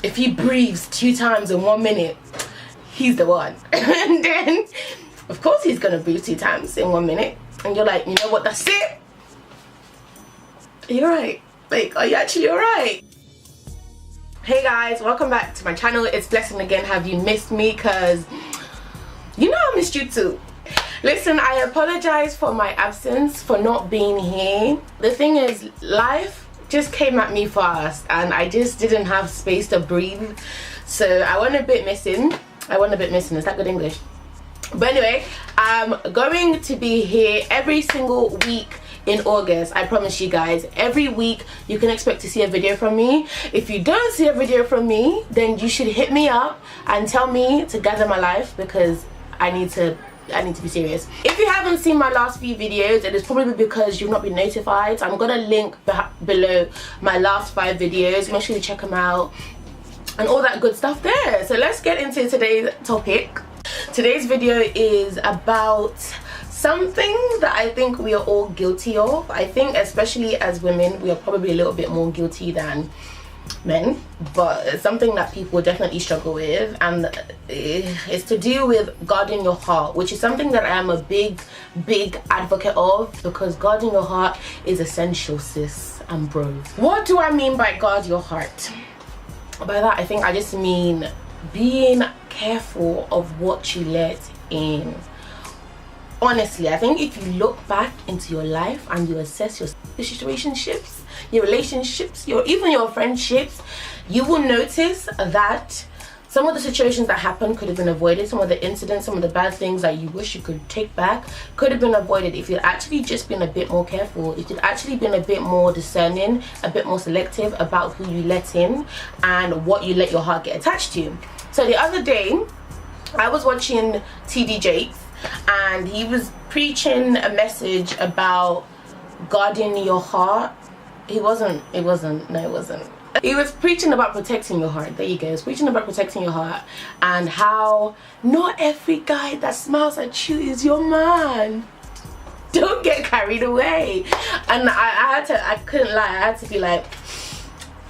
if he breathes 2 times in 1 minute, he's the one. And then of course he's gonna breathe 2 times in 1 minute, and you're like, you know what, that's it. You're right. Like, are you actually alright? Hey guys, welcome back to my channel. It's Blessing again. Have you missed me? Because you know I missed you too. Listen, I apologize for my absence, for not being here. The thing is, life just came at me fast and I just didn't have space to breathe. So I went a bit missing. Is that good English? But anyway, I'm going to be here every single week in August. I promise you guys, every week you can expect to see a video from me. If you don't see a video from me, then you should hit me up and tell me to gather my life, because I need to be serious. If you haven't seen my last few videos, it is probably because you've not been notified. So I'm gonna link below my last 5 videos. Make sure you check them out and all that good stuff there. So let's get into today's topic. Today's video is about something that I think we are all guilty of. I think especially as women, we are probably a little bit more guilty than men, but it's something that people definitely struggle with, and it's to do with guarding your heart, which is something that I am a big advocate of, because guarding your heart is essential, sis and bro. What do I mean by guard your heart? By that, I think I just mean being careful of what you let in. Honestly, I think if you look back into your life and you assess your situationships, your relationships, even your friendships, you will notice that some of the situations that happened could have been avoided. Some of the incidents, some of the bad things that you wish you could take back could have been avoided if you'd actually just been a bit more careful, if you'd actually been a bit more discerning, a bit more selective about who you let in and what you let your heart get attached to. So the other day, I was watching TD Jakes, and he was preaching a message about guarding your heart. He was preaching about protecting your heart. There you go. He was preaching about protecting your heart, and how not every guy that smiles at you is your man. Don't get carried away. And I couldn't lie, I had to be like,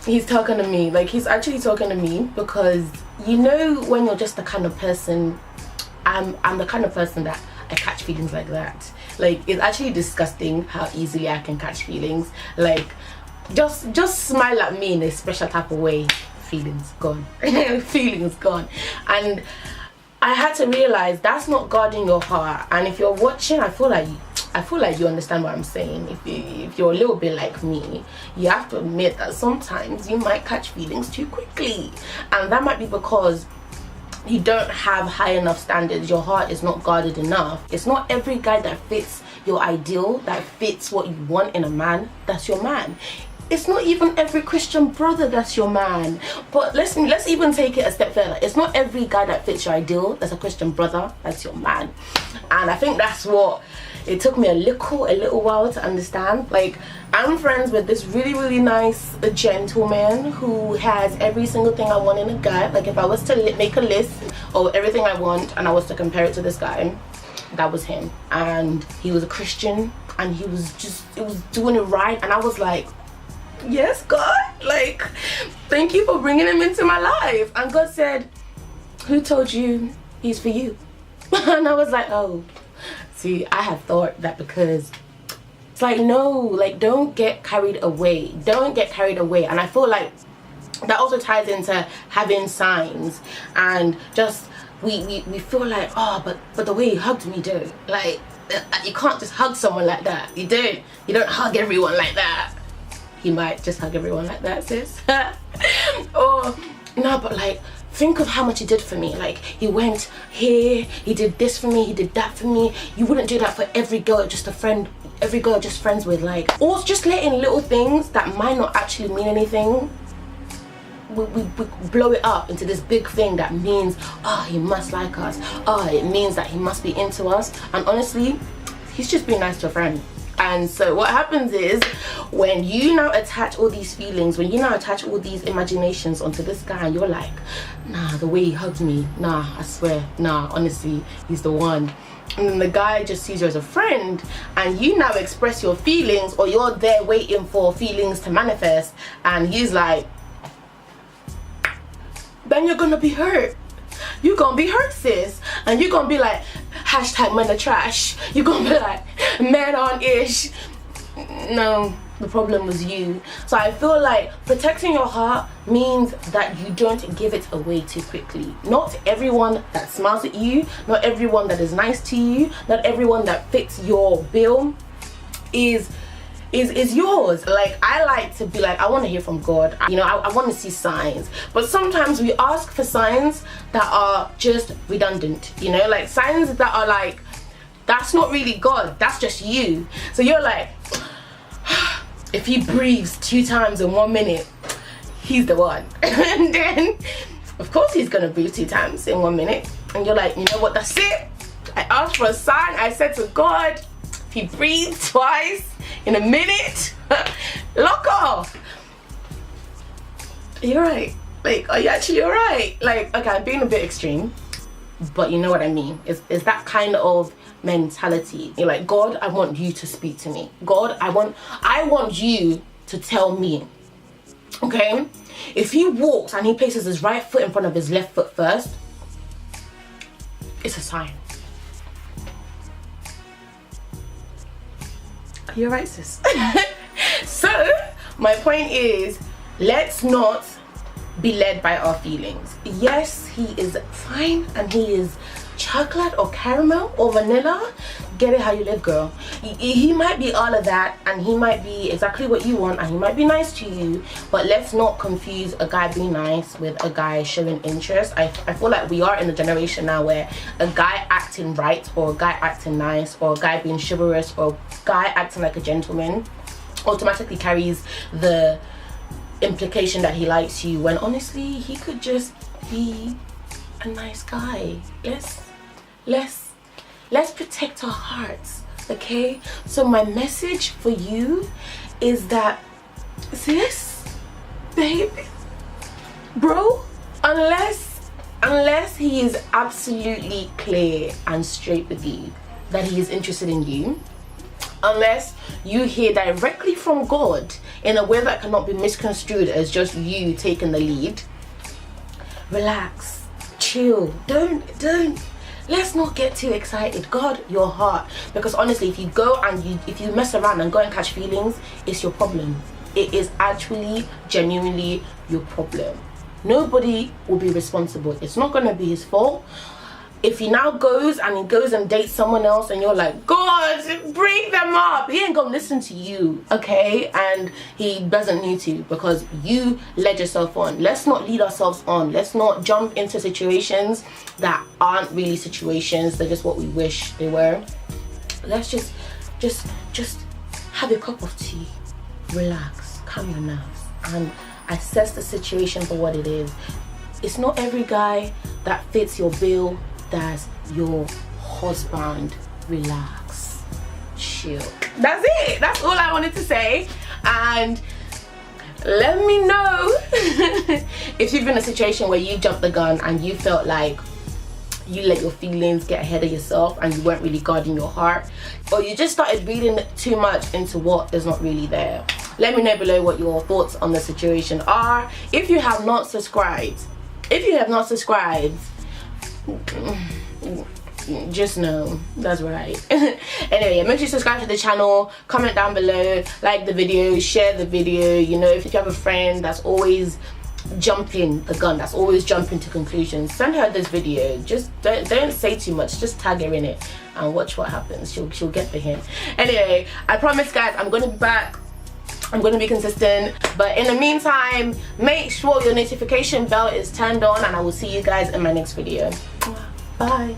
he's talking to me. Like, he's actually talking to me, because you know when you're just the kind of person, I'm the kind of person that I catch feelings like that. Like, it's actually disgusting how easily I can catch feelings. Like, just smile at me in a special type of way, feelings gone. Feelings gone. And I had to realize that's not guarding your heart. And if you're watching, I feel like you understand what I'm saying. If you're a little bit like me, you have to admit that sometimes you might catch feelings too quickly, and that might be because you don't have high enough standards. Your heart is not guarded enough. It's not every guy that fits your ideal, that fits what you want in a man, that's your man. It's not even every Christian brother that's your man. But let's even take it a step further. It's not every guy that fits your ideal that's a Christian brother that's your man. And I think that's what it took me a little while to understand. Like, I'm friends with this really nice gentleman who has every single thing I want in a guy. Like, if I was to make a list of everything I want and I was to compare it to this guy, that was him. And he was a Christian, and he was doing it right, and I was like, yes, God, like, thank you for bringing him into my life. And God said, who told you he's for you? And I was like, oh, see, I have thought that, because it's like, no, like, don't get carried away. And I feel like that also ties into having signs, and just we feel like, oh, but the way you hugged me, dude, like, you can't just hug someone like that. You don't hug everyone like that. He might just hug everyone like that, sis. Or no, but like, think of how much he did for me. Like, he went here, he did this for me, he did that for me. You wouldn't do that for every girl you're just friends with. Like, or just letting little things that might not actually mean anything, we blow it up into this big thing that means, oh, he must like us. Oh, it means that he must be into us. And honestly, he's just being nice to a friend. And so what happens is, when you now attach all these feelings, when you now attach all these imaginations onto this guy, and you're like, nah, the way he hugs me, nah, I swear, nah, honestly, he's the one. And then the guy just sees you as a friend, and you now express your feelings, or you're there waiting for feelings to manifest, and he's like, then you're gonna be hurt. You're gonna be hurt, sis. And you're gonna be like, hashtag men are trash. You're gonna be like, men aren't ish. No, the problem was you. So I feel like protecting your heart means that you don't give it away too quickly. Not everyone that smiles at you, not everyone that is nice to you, not everyone that fits your bill is yours. Like, I like to be like, I want to hear from God, you know, I want to see signs. But sometimes we ask for signs that are just redundant, you know, like signs that are like, that's not really God, that's just you. So you're like, if he breathes 2 times in 1 minute, he's the one. And then of course he's gonna breathe 2 times in 1 minute, and you're like, you know what, that's it. I asked for a sign. I said to God, if he breathes twice in a minute, lock off. You're right. Like, are you actually alright? Like, okay, I'm being a bit extreme, but you know what I mean. It's that kind of mentality. You're like, God, I want you to speak to me. God, I want you to tell me. Okay? If he walks and he places his right foot in front of his left foot first, it's a sign. You're right, sis. So my point is, let's not be led by our feelings. Yes, he is fine and he is chocolate or caramel or vanilla. Get it how you live, girl. He might be all of that, and he might be exactly what you want, and he might be nice to you, but let's not confuse a guy being nice with a guy showing interest. I feel like we are in a generation now where a guy acting right, or a guy acting nice, or a guy being chivalrous, or a guy acting like a gentleman automatically carries the implication that he likes you, when honestly he could just be a nice guy. Let's protect our hearts, okay? So my message for you is that, sis, baby, bro, unless he is absolutely clear and straight with you that he is interested in you, unless you hear directly from God in a way that cannot be misconstrued as just you taking the lead, relax, chill, don't let's not get too excited. Guard your heart, because honestly, if you go and if you mess around and go and catch feelings, it's your problem. It is actually genuinely your problem. Nobody will be responsible. It's not going to be his fault. If he now goes and dates someone else, and you're like, God, break them up, he ain't gonna listen to you, okay? And he doesn't need to, because you led yourself on. Let's not lead ourselves on. Let's not jump into situations that aren't really situations. They're just what we wish they were. Let's just have a cup of tea, relax, calm your nerves, and assess the situation for what it is. It's not every guy that fits your bill that's your husband. Relax, chill. That's it. That's all I wanted to say. And let me know if you've been in a situation where you jumped the gun and you felt like you let your feelings get ahead of yourself and you weren't really guarding your heart, or you just started reading too much into what is not really there. Let me know below what your thoughts on the situation are. If you have not subscribed, just know that's right. Anyway, make sure you subscribe to the channel, comment down below, like the video, share the video. You know, if you have a friend that's always jumping the gun, that's always jumping to conclusions, send her this video. Just don't say too much, just tag her in it and watch what happens. She'll get the hint. Anyway, I promise guys, I'm gonna be back. I'm going to be consistent, but in the meantime, make sure your notification bell is turned on, and I will see you guys in my next video. Bye.